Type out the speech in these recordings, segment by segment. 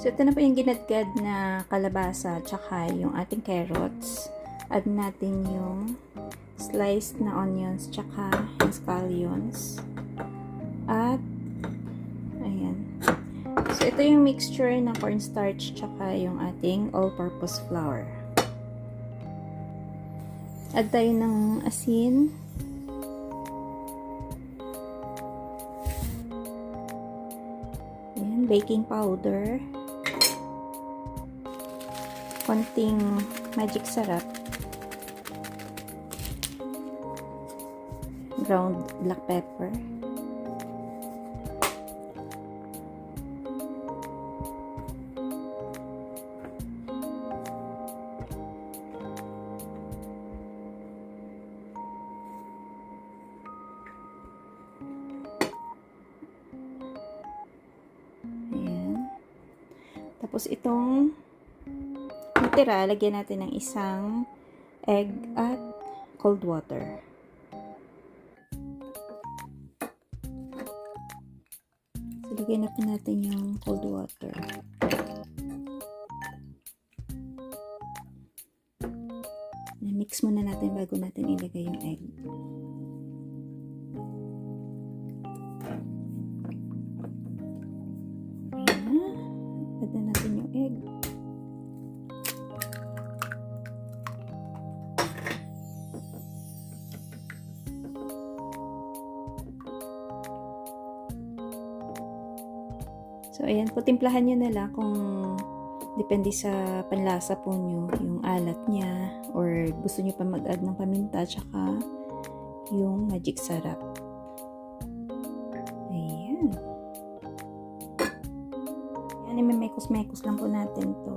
So, ito na po yung ginadgad na kalabasa tsaka yung ating carrots. Add natin yung sliced na onions tsaka yung scallions. At, ayan. So, ito yung mixture ng cornstarch tsaka yung ating all-purpose flour. Add tayo ng asin. Ayan, baking powder. Konting magic sarap, ground black pepper, ayan. Tapos itong natira, lagyan natin ng isang egg at cold water. So, lagyan na po natin yung cold water. Mix muna natin bago natin ilagay yung egg. Ayan. Add na natin yung egg. So, ayan po, timplahan nyo na lang kung depende sa panlasa po nyo, yung alat niya, or gusto nyo pa mag-add ng paminta, tsaka yung magic sarap. Ayan. Ayan, imemekos-mekos lang po natin to.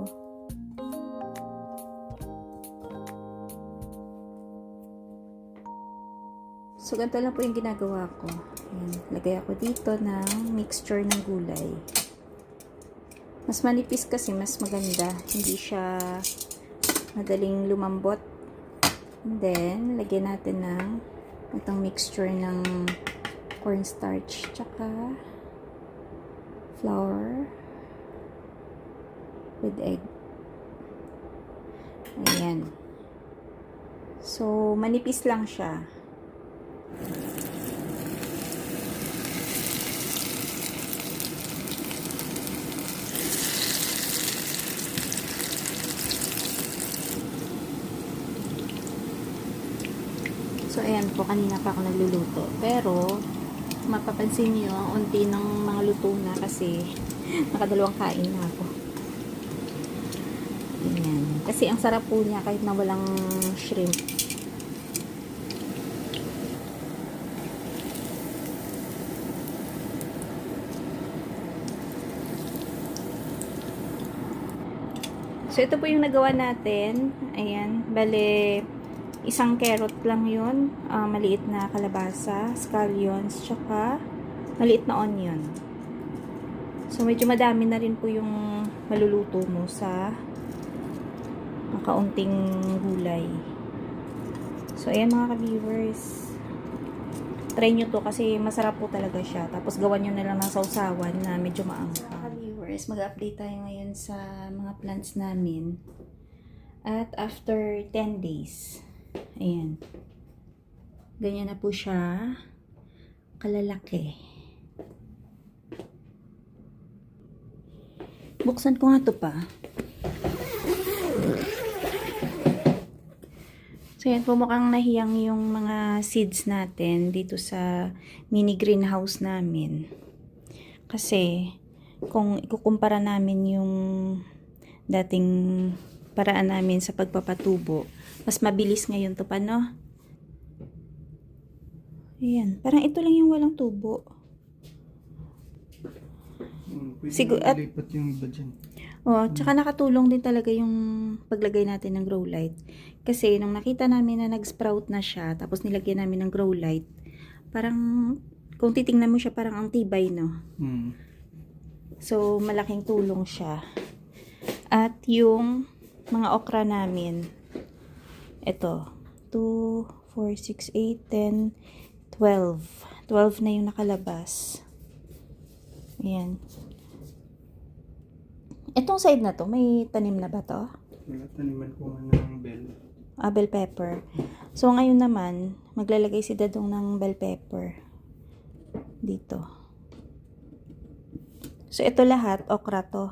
So, ganito lang po yung ginagawa ko. Ayan, lagay ako dito ng mixture ng gulay. Mas manipis kasi, mas maganda. Hindi siya madaling lumambot. And then, lagyan natin ng itong mixture ng cornstarch tsaka flour with egg. Ayan. So, manipis lang siya. So, ayan po, kanina pa ako nagluluto. Pero, mapapansin nyo, ang unti ng mga luto na kasi nakadalawang kain na ako. Ayan. Kasi ang sarap po niya kahit na walang shrimp. So, ito po yung nagawa natin. Ayan. Bale, isang carrot lang yun, maliit na kalabasa, scallions, tsaka maliit na onion. So, medyo madami na rin po yung maluluto mo sa kaunting gulay. So, ayan mga ka-viewers. Try nyo to kasi masarap po talaga siya. Tapos, gawan nyo na lang ng sausawan na medyo maanghang. Mga ka-viewers, mag-update tayo ngayon sa mga plants namin. At after 10 days, ayan. Ganyan na po siya kalalaki. Buksan ko nga to pa. So, yan po, mukhang nahiyang yung mga seeds natin dito sa mini greenhouse namin. Kasi, kung ikukumpara namin yung dating paraan namin sa pagpapatubo, mas mabilis ngayon to pa, no? Ayan, parang ito lang yung walang tubo. Siguro at lipat yung iba dyan. Oh, tsaka nakatulong din talaga yung paglagay natin ng grow light. Kasi nung nakita namin na nag-sprout na siya, tapos nilagyan namin ng grow light, parang kung titingnan mo siya parang ang tibay, no? So, malaking tulong siya. At yung mga okra namin, ito, 2, 4, 6, 8, 10, 12. 12 na yung nakalabas. Ayan. Itong side na to, may tanim na ba to? Wala, taniman ko nga ng bell. Bell pepper. So, ngayon naman, maglalagay si Dadong ng bell pepper. Dito. So, ito lahat, okra to.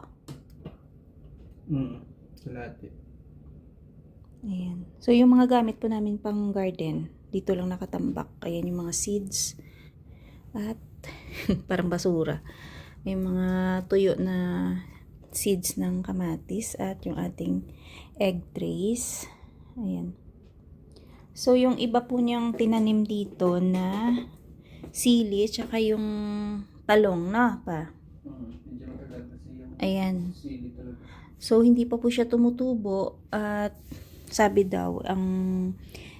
Sa lahat eh. Ayan. So, yung mga gamit po namin pang garden, dito lang nakatambak. Ayan yung mga seeds. At, parang basura. May mga tuyo na seeds ng kamatis at yung ating egg trays. Ayan. So, yung iba po niyang tinanim dito na sili, tsaka yung talong na pa. Medyo matagal kasi yung Ayan. sili talaga. So, hindi pa po siya tumutubo at sabi daw, ang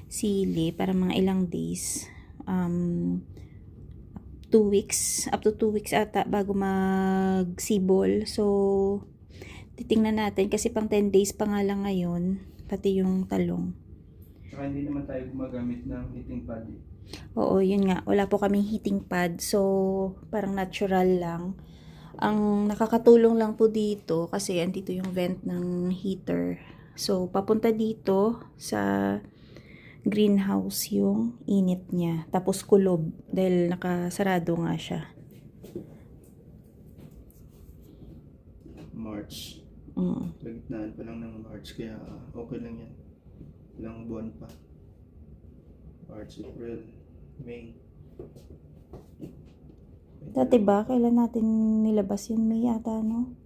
sili, para mga ilang days, 2 weeks, up to 2 weeks ata bago magsibol. So, titingnan natin kasi pang 10 days pa nga lang ngayon, pati yung talong. Saka hindi naman tayo gumagamit ng heating pad eh. Oo, yun nga. Wala po kaming heating pad. So, parang natural lang. Ang nakakatulong lang po dito kasi andito yung vent ng heater. So, papunta dito sa greenhouse yung init niya. Tapos kulob dahil nakasarado nga siya. March. Lagitnaan pa lang ng March kaya okay lang yan. Ilang buwan pa. March, April, May. Dati ba, kailan natin nilabas yun? May yata, no?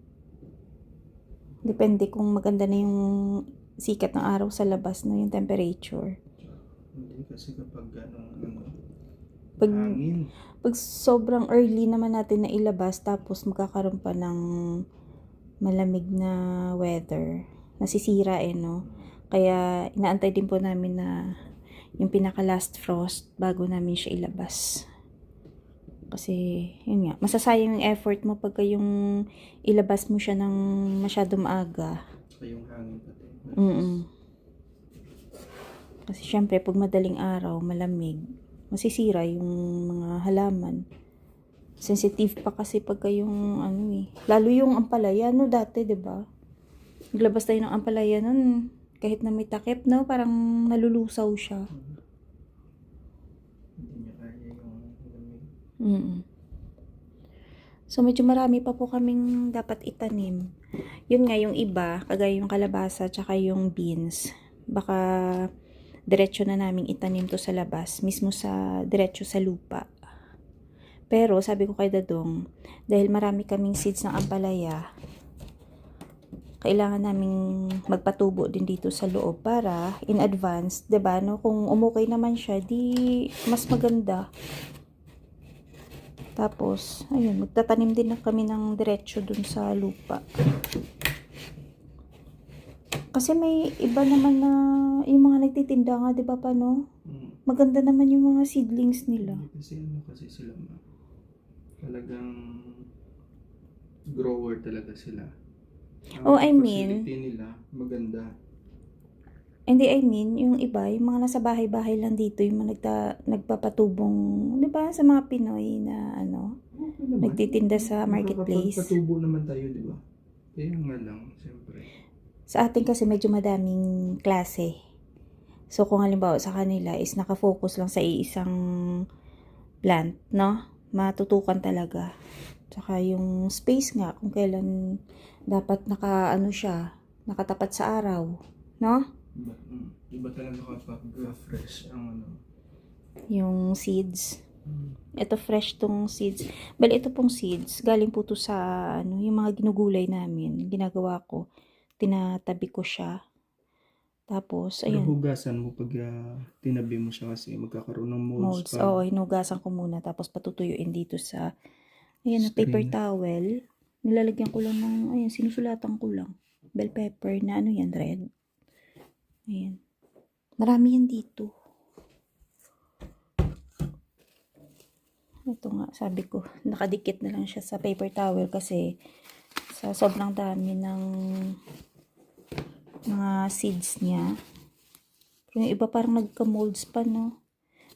Depende kung maganda na yung sikat ng araw sa labas, no? Yung temperature. Hindi kasi kapag Pag, hangin. pag sobrang early naman natin na ilabas, tapos magkakaroon pa ng malamig na weather, nasisira no? Kaya inaantay din po namin na yung pinaka last frost bago namin siya ilabas. Kasi, yun nga, masasayang yung effort mo pagka yung ilabas mo siya ng masyado maaga. Saka yung hangin pati. Kasi syempre, pag madaling araw, malamig, masisira yung mga halaman. Sensitive pa kasi pagka yung, lalo yung ampalaya, no, dati, diba? Naglabas tayo ng ampalaya nun, kahit na may takip, no, parang nalulusaw siya. So, medyo marami pa po kaming dapat itanim. Yun nga, yung iba, kagaya yung kalabasa, tsaka yung beans, baka diretso na naming itanim to sa labas, mismo sa, diretso sa lupa. Pero, sabi ko kay Dadong, dahil marami kaming seeds ng ampalaya, kailangan naming magpatubo din dito sa loob para, in advance, diba, no, kung umukay naman siya, di mas maganda. Tapos, ayun, magtatanim din na kami ng diretso dun sa lupa. Kasi may iba naman na, yung mga nagtitinda nga, di ba pa, no? Maganda naman yung mga seedlings nila. Kasi sila talagang grower talaga sila. Ang facility nila, maganda. Hindi, I mean, yung iba, yung mga nasa bahay-bahay lang dito, yung mga nagpapatubong, di ba, sa mga Pinoy na, Okay nagtitinda sa marketplace. Nakakapagpatubo naman tayo, di ba? Kaya nga lang, siyempre. Sa atin kasi medyo madaming klase. So, kung halimbawa sa kanila is nakafocus lang sa iisang plant, no? Matutukan talaga. Tsaka yung space nga, kung kailan dapat siya, nakatapat sa araw, no? Iba talaga kapag fresh ang yung seeds. Ito fresh tong seeds. Bali, ito pong seeds, galing po to sa, yung mga ginugulay namin, ginagawa ko, tinatabi ko siya. Tapos, Pero ayun. hugasan mo pag tinabi mo siya kasi magkakaroon ng molds. Oo, hinugasan ko muna, tapos patutuyuin dito sa, ayan, na paper towel. Nilalagyan ko lang ng, ayan, sinusulatan ko lang. Bell pepper na, yan, red. Ayan. Marami yan dito. Ito nga, sabi ko, nakadikit na lang siya sa paper towel kasi sa sobrang dami ng mga seeds niya. Pero yung iba parang nagka-molds pa, no?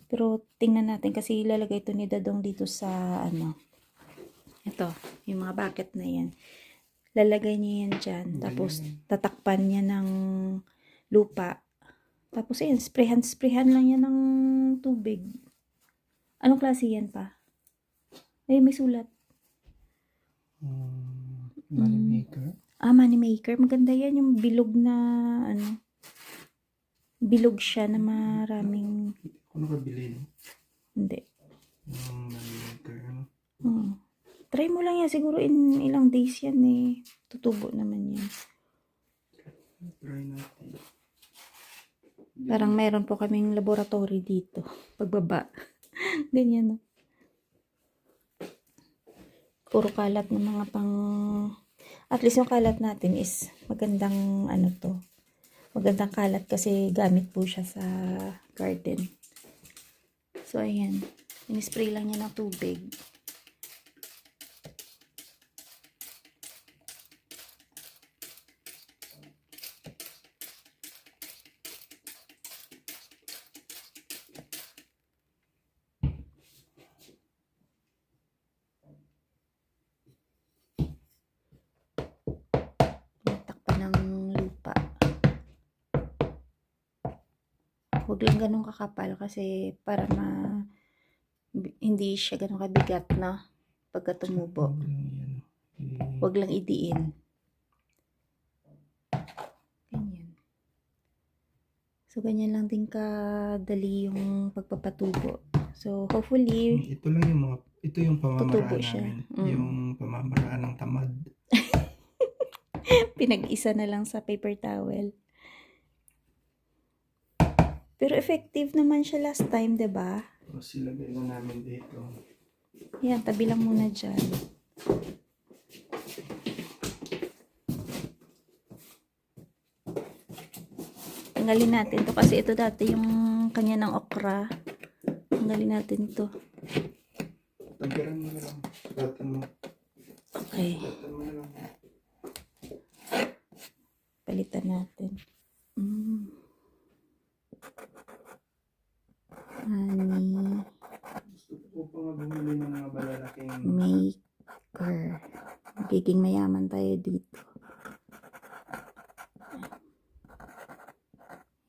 Pero tingnan natin kasi ilalagay ito ni Dadong dito sa, ito, yung mga bucket na yan. lalagay niya yan dyan. Tapos, tatakpan niya ng lupa. Tapos, ayun, sprayhan lang yan ng tubig. Anong klase yan pa? Ay, may sulat. Money maker. Money maker. Maganda yan, yung bilog na, bilog siya na maraming, Kung nakabili, no? hindi. Money maker, ano? Try mo lang yan, siguro in ilang days yan eh. Tutubo naman yan. Try natin. Parang meron po kaming laboratory dito. Pagbaba. Ganyan, no? Puro kalat ng mga pang... At least yung kalat natin is magandang magandang kalat kasi gamit po siya sa garden. So, ayan. In-spray lang niya ng tubig. Takpan ng lupa. Huwag lang ganun kakapal kasi para hindi siya ganun kabigat na pagka tumubo. Huwag lang idiin. Ganyan. So, ganyan lang din kadali yung pagpapatubo. So, hopefully, ito yung tutubo pamamaraan siya. namin. Yung pamamaraan ng tamad. Pinag-isa na lang sa paper towel. Pero effective naman siya last time, 'di ba? Tapos ilagay na namin dito. Yan, tabi lang muna dyan. Tanggalin natin to kasi ito dati yung kanya ng okra. Tanggalin natin to. Tagyaran mo na lang. Latan mo. Okay. Latan mo na lang. Palitan natin. Honey Gusto ko pa nga bumili ng mga malalaking maker. Magiging mayaman tayo dito.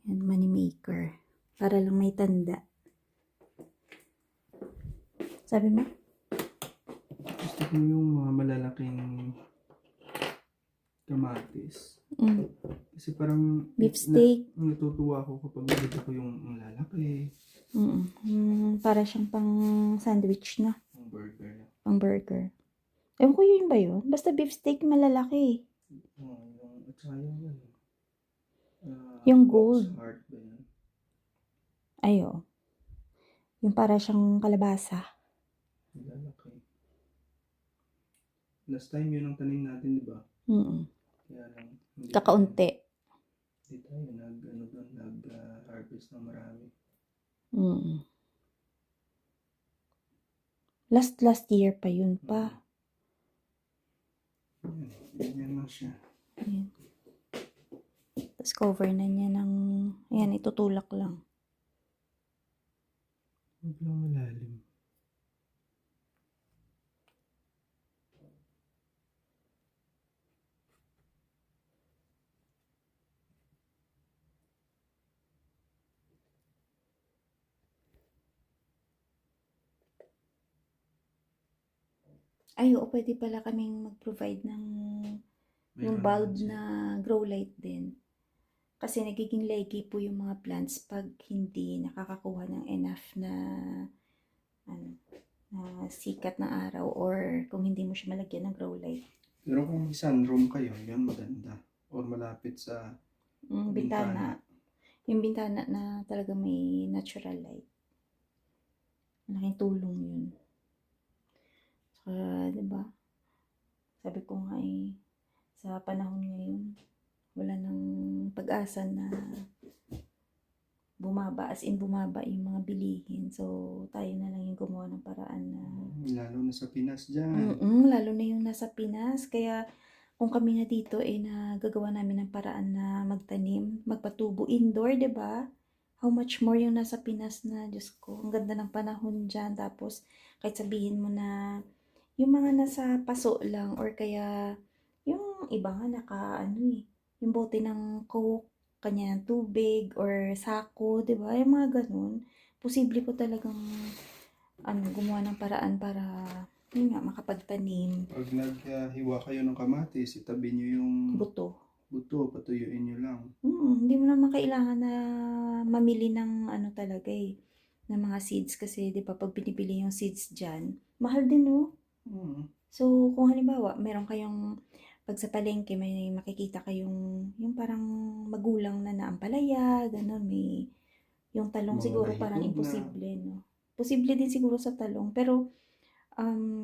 Yan, money maker. Para lang may tanda. Sabi mo? Gusto ko yung mga malalaking kamatis. Kasi parang Beef steak. natutuwa ako kapag nakita ko yung lalaki. Para siyang pang sandwich na. Yung burger. Pang burger. Ewan ko yun ba yun? Basta beef steak malalaki. At saka yung Yung gold. heart ba yun? Ayo. Yung para siyang kalabasa. Lalaki. Last time yun ang tanim natin, di ba? Kaya lang. Kakaunti. Hindi tayo nag-harvest ng marami. Last year pa yun pa. Ganyan lang siya. Ayan. Tapos cover na niya ng... Ayan, itutulak lang. Huwag lang malalim. Ay, oo, pwede pala kaming mag-provide ng yung bulb na grow light din. Kasi nagiging leggy po yung mga plants pag hindi nakakakuha ng enough na sikat ng araw or kung hindi mo siya malagyan ng grow light. Pero kung may sunroom kayo, yan maganda. Or malapit sa bintana. Yung bintana na talaga may natural light. Malaking tulong yun. Saka, diba? Sabi ko nga sa panahon ngayon, wala nang pag-asa na bumaba, as in bumaba yung mga bilihin. So, tayo na lang yung gumawa ng paraan na... Lalo na sa Pinas dyan. Lalo na yung nasa Pinas. Kaya, kung kami na dito, nagagawa namin ng paraan na magtanim, magpatubo indoor, diba? How much more yung nasa Pinas na, Diyos ko, ang ganda ng panahon dyan. Tapos, kahit sabihin mo na, yung mga nasa paso lang, or kaya, yung Yung iba nga ano yung bote ng Coke, kanya ng tubig, or sako, di ba? Yung mga ganun. Posible po talagang gumawa ng paraan para yun nga, makapagtanim. Pag naghiwa kayo ng kamatis, itabi nyo yung Buto. buto, patuyuin nyo lang. Hindi mo naman kailangan na mamili ng talaga ng mga seeds kasi 'di ba pag binibili yung seeds diyan, mahal din no. So kung halimbawa meron kayong pag sa palengke may makikita kayong yung parang magulang na ampalaya, ganun, may yung talong Mga siguro parang nahigog na. imposible no. Posible din siguro sa talong pero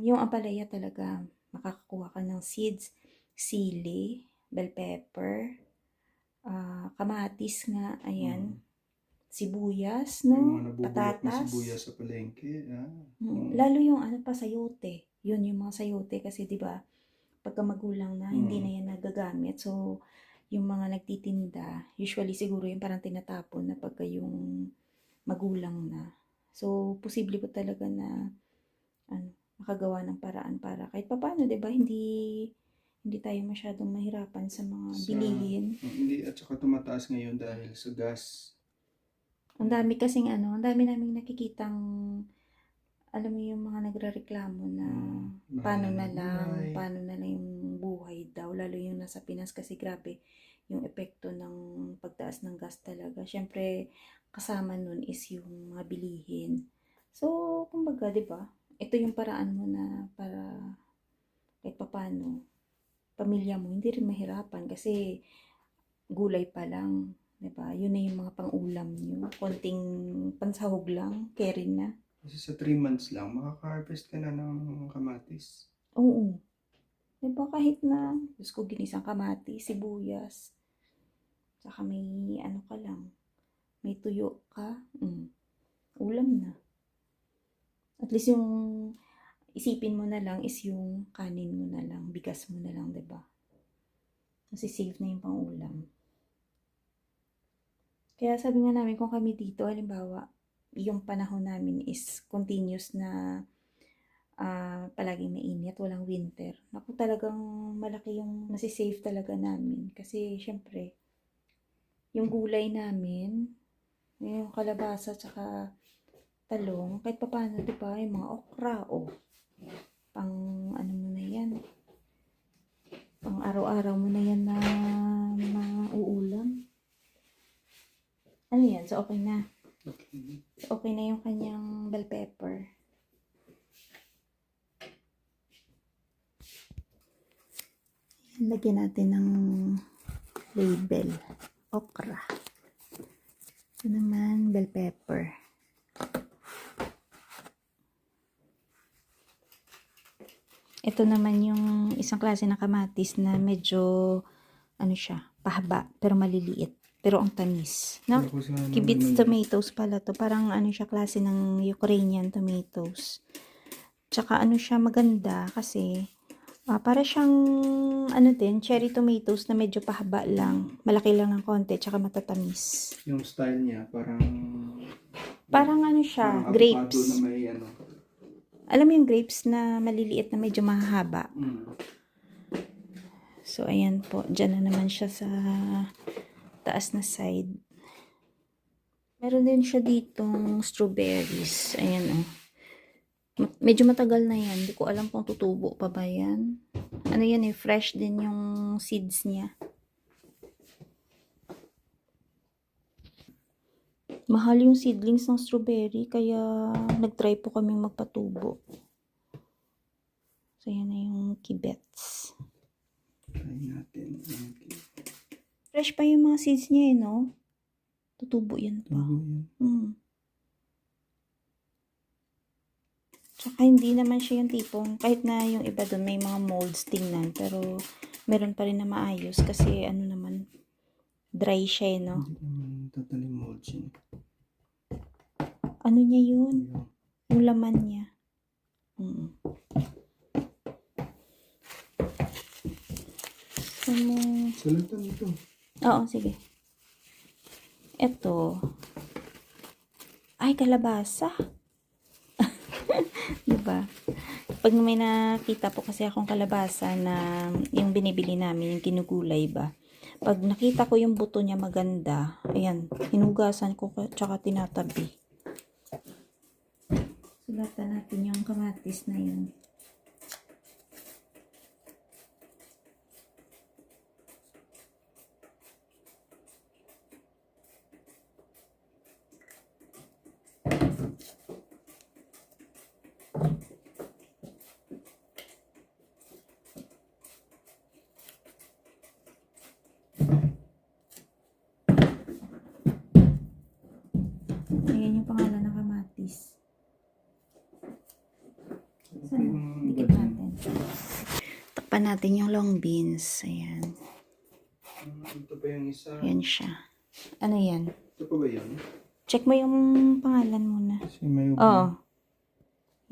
yung ampalaya talaga makakakuha ka ng seeds, sili, bell pepper, kamatis nga, ayan. Sibuyas, Yung no? mga nabubulok na Patatas. sibuyas sa palengke. Lalo yung pa sayote. Yun yung mga sayote kasi 'di ba pagka magulang na hindi na yan nagagamit. So yung mga nagtitinda, usually siguro yung parang tinatapon na pagka yung magulang na. So posible po talaga na makagawa ng paraan para kahit papaano 'di ba hindi tayo masyadong mahirapan sa mga bilihin. Hindi, at saka tumataas ngayon dahil sa gas. Ang dami kasing ang dami naming nakikitang, alam mo yung mga nagrereklamo na paano na lang yung buhay daw, lalo yung nasa Pinas kasi grabe yung epekto ng pagtaas ng gas talaga. Syempre, kasama nun is yung mga bilihin. So, kumbaga, di ba, ito yung paraan mo na para kahit papaano, pamilya mo, hindi rin mahirapan kasi gulay pa lang. Diba? Yun na yung mga pang-ulam nyo. Konting pansahog lang, carry na. Kasi sa 3 months lang, makaka-harvest ka na ng kamatis. Oo. Diba kahit na, Diyos ko, ginisang kamatis, sibuyas, saka may ka lang, may tuyo ka, ulam na. At least yung isipin mo na lang is yung kanin mo na lang, bigas mo na lang, diba? Kasi safe na yung pang-ulam. Kaya sabi nga namin kung kami dito, halimbawa, yung panahon namin is continuous na palaging mainit, walang winter. Naku, talagang malaki yung masisave talaga namin. Kasi, syempre, yung gulay namin, yung kalabasa, tsaka talong, kahit paano, diba, yung mga okra, pang mo na yan, pang araw-araw mo na yan na mauulam. Ano yan? So, okay na. Okay. So, okay na yung kanyang bell pepper. Lagyan natin ng label. Okra. Ito naman, bell pepper. Ito naman yung isang klase ng kamatis na medyo, pahaba, pero maliliit. Pero ang tamis. No? Kibitz tomatoes pala to. Parang siya klase ng Ukrainian tomatoes. Tsaka siya maganda kasi para siyang din, cherry tomatoes na medyo pahaba lang. Malaki lang ng konti, tsaka matatamis. Yung style niya, parang siya, parang grapes. Na may Alam mo yung grapes na maliliit na medyo mahaba. So, ayan po. Diyan na naman siya sa taas na side. Meron din siya ditong strawberries. Ayan medyo matagal na yan. Hindi ko alam kung tutubo pa ba yan. Ano yan fresh din yung seeds niya. Mahal yung seedlings ng strawberry, kaya nag-try po kaming magpatubo. So, yan na yung kibets. Try natin. Fresh pa yung mga seeds niya no? Tutubo yan pa. Tsaka hindi naman siya yung tipong, kahit na yung iba doon may mga molds tingnan, pero meron pa rin na maayos kasi naman, dry siya no? Hindi naman totally molds yun. Ano niya yun? Yung laman niya. Salata nito. Oo, sige. Ito. Ay, kalabasa. Diba? Pag may nakita po kasi akong kalabasa na yung binibili namin, yung kinugulay ba. Pag nakita ko yung buto niya maganda, ayan, hinugasan ko tsaka tinatabi. Sulatan natin yung kamatis na yun. Ayan yung pangalan ng kamatis. Saan? Dikit natin. Takpan natin yung long beans. Ayan. Ito pa yung isa. Ayan siya. Ano yan? Ito pa ba yun? Check mo yung pangalan muna. Si Mayubi. Oo.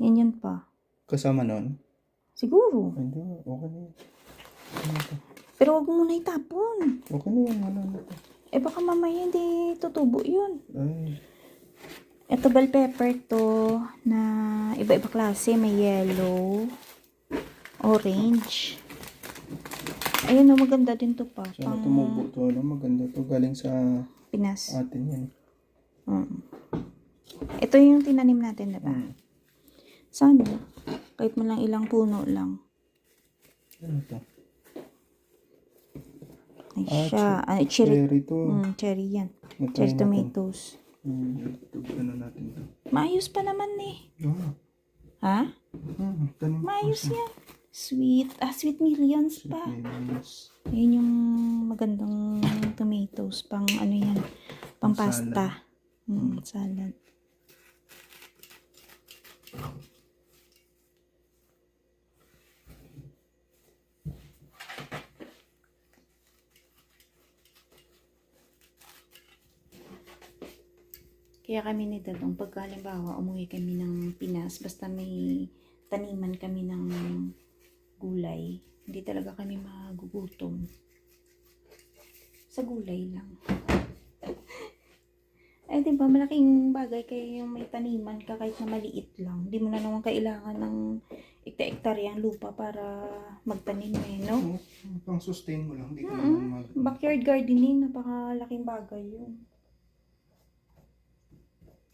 Yan yun pa. Kasama nun? Siguro. Hindi, okay na yun. Pero wag mo muna itapon. Okay na yan, wala na to. Eh baka mamaya hindi tutubo yun. Ay, Ito bell pepper to na iba-iba klase. May yellow, orange. Ayun o, maganda din to pa. sana tumubo to. Ano, maganda to. Galing sa Pinas. atin yan. Ito yung tinanim natin, diba? Sana. Kahit mo lang ilang puno lang. Ano to? Ay siya. Cherry. Cherry to. Cherry yan. Natry Cherry natin. tomatoes. Ano natin to? Maayos pa naman eh. Oh. Ha? Tanim. Maayos yan. Sweet. Sweet millions pa. Yes. Yan yung magandang tomatoes. Pang ano yan. Pang pasta. Salad. Kaya kami ni Dadong, pagka halimbawa umuwi kami ng Pinas, basta may taniman kami ng gulay, hindi talaga kami magugutom. Sa gulay lang. Eh, diba, malaking bagay kaya yung may taniman ka kahit na maliit lang. Hindi mo na naman kailangan ng ekta-ektaryang lupa para magtanim eh, no? Pang sustain mo lang. Hindi ka naman Backyard gardening, napakalaking bagay yun.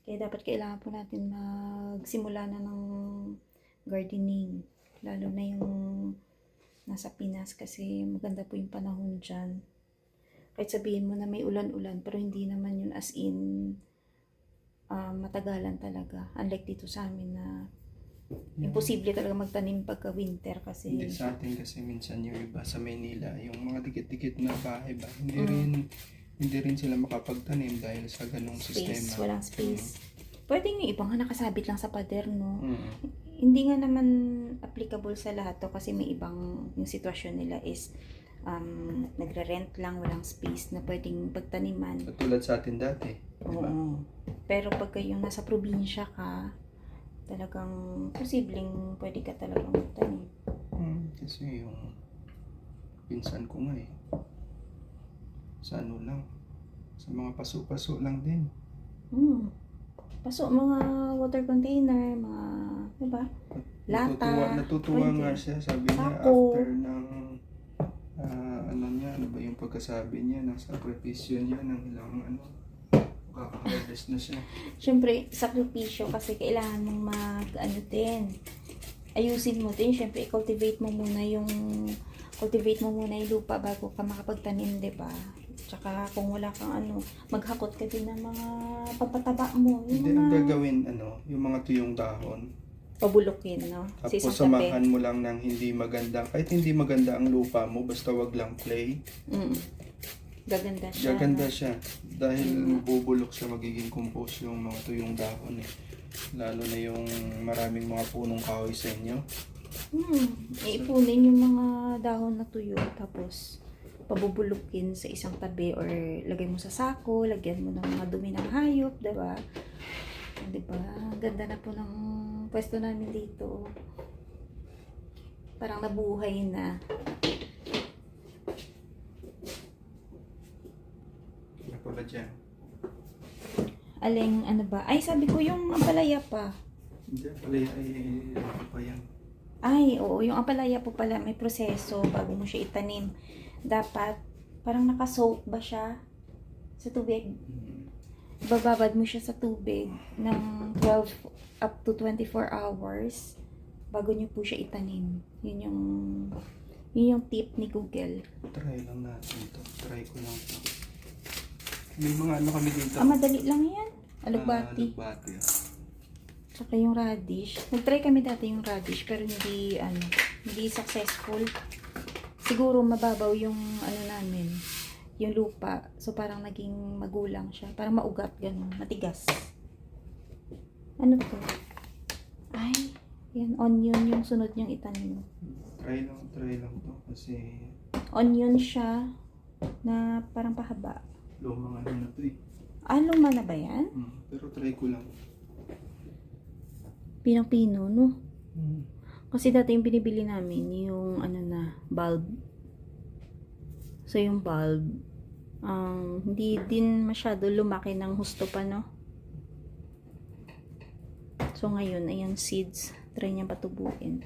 Kaya dapat kailangan po natin magsimula na ng gardening. Lalo na yung nasa Pinas kasi maganda po yung panahon dyan. Kahit sabihin mo na may ulan-ulan pero hindi naman yun as in matagalan talaga. Unlike dito sa amin na imposible talaga magtanim pagka winter kasi Hindi sa atin kasi minsan yung iba sa Maynila, yung mga dikit-dikit na bahay ba, hindi rin sila makapagtanim dahil sa ganong sistema. walang space. Pwede yung ibang nakasabit lang sa pader, no? Mm. Hindi nga naman applicable sa lahat to kasi may ibang yung sitwasyon nila is nagre-rent lang, walang space na pwedeng pagtaniman. Katulad sa atin dati, di ba? Oo. Pero pagka yung nasa probinsya ka, talagang posibleng pwede ka talagang magtanim. Kasi yung pinsan ko nga eh, sa ano lang, sa mga paso-paso lang din. Paso, mga water container, mga, diba? Lata. Natutuwa nga siya, sabi niya Sako. after ng ano ba yung pagkasabi niya, ng sakripisyo niya, ng ilang kaka-harvest na siya. Siyempre, sakripisyo kasi kailangan mong ayusin mo din. Siyempre, cultivate mo muna yung lupa bago ka makapagtanim, diba? Tsaka kung wala kang maghakot ka din ng mga papataba mo. Hindi ang gagawin, yung mga tuyong dahon. Pabulukin, no? Tapos samahan mo lang ng hindi maganda. Kahit hindi maganda ang lupa mo, basta wag lang clay. Gaganda siya. Gaganda siya. Dahil bubulok siya, magiging compost yung mga tuyong dahon eh. Lalo na yung maraming mga punong kahoy sa inyo. Ipunin yung mga dahon na tuyo. Tapos, pabubulukin sa isang tabi or lagay mo sa sako, lagyan mo ng mga dumi ng hayop, diba? Diba? Ganda na po ng pwesto namin dito. Parang nabuhay na. Ano pala dyan? Aling ano ba? Ay, sabi ko yung ampalaya pa. Hindi pala ay ano pa yan. Ay, oo, yung ampalaya po pala may proseso bago mo siya itanim. Dapat, parang nakasoak ba siya sa tubig? Bababad mo siya sa tubig ng 12 up to 24 hours bago nyo po siya itanim. Yun yung tip ni Google. Try lang natin ito. Try ko lang ito. May mga ano kami dito. Madali lang yan. Alugbati. Alugbati. Saka yung radish. Nag-try kami dati yung radish pero hindi successful. Siguro mababaw yung namin, yung lupa. So parang naging magulang siya. Parang maugat, ganun. Matigas. Ano to? Ay, yan. Onion yung sunod niyang itanim. Try lang to kasi Onion siya na parang pahaba. lumang ano na to eh. Luma na ba yan? Pero try ko lang. Pinang-pino, no? Kasi dati yung binibili namin, yung bulb. So yung bulb, hindi din masyado lumaki ng husto pa, no? So ngayon, ayan seeds. Try niya patubuin.